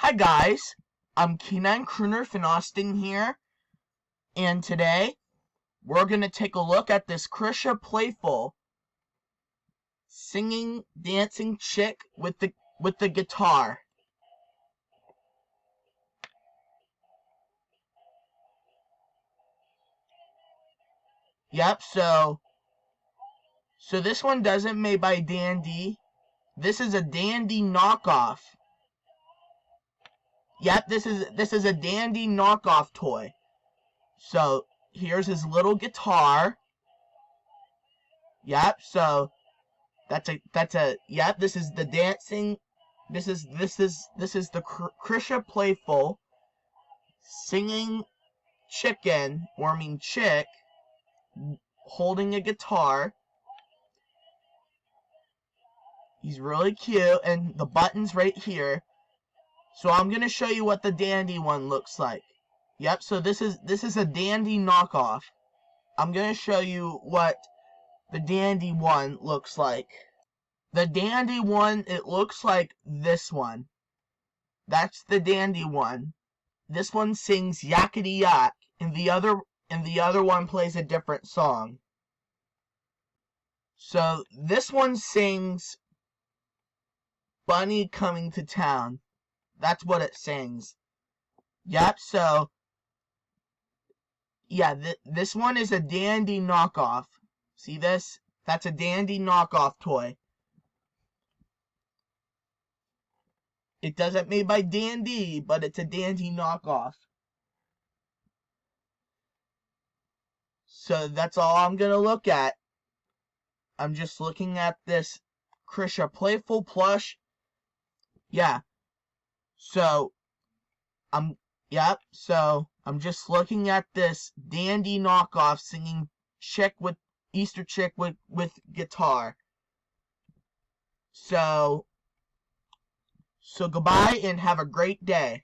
Hi guys, I'm Kenine Crooner Finosting here, and today we're gonna take a look at this Krisha playful singing, dancing chick with the guitar. Yep, so this one doesn't made by Dandy. This is a Dandy knockoff. Yep, this is a Dandy knockoff toy. So here's his little guitar. Yep, so that's a yep, this is the dancing. This is the Krisha playful singing chicken, or I mean chick, holding a guitar. He's really cute, and the button's right here. So I'm gonna show you what the Dandy one looks like. Yep, so this is a Dandy knockoff. I'm gonna show you what the Dandy one looks like. The Dandy one, it looks like this one. That's the Dandy one. This one sings Yakety Yak, and the other one plays a different song. So this one sings Bunny Coming to Town. That's what it sings. Yep, so yeah, this one is a Dandy knockoff. See this? That's a Dandy knockoff toy. It doesn't made by Dandy, but it's a Dandy knockoff. So that's all I'm gonna look at. I'm just looking at this Krisha playful plush. Yeah. So I'm just looking at this Dandy knockoff singing chick with Easter chick with guitar. So goodbye and have a great day.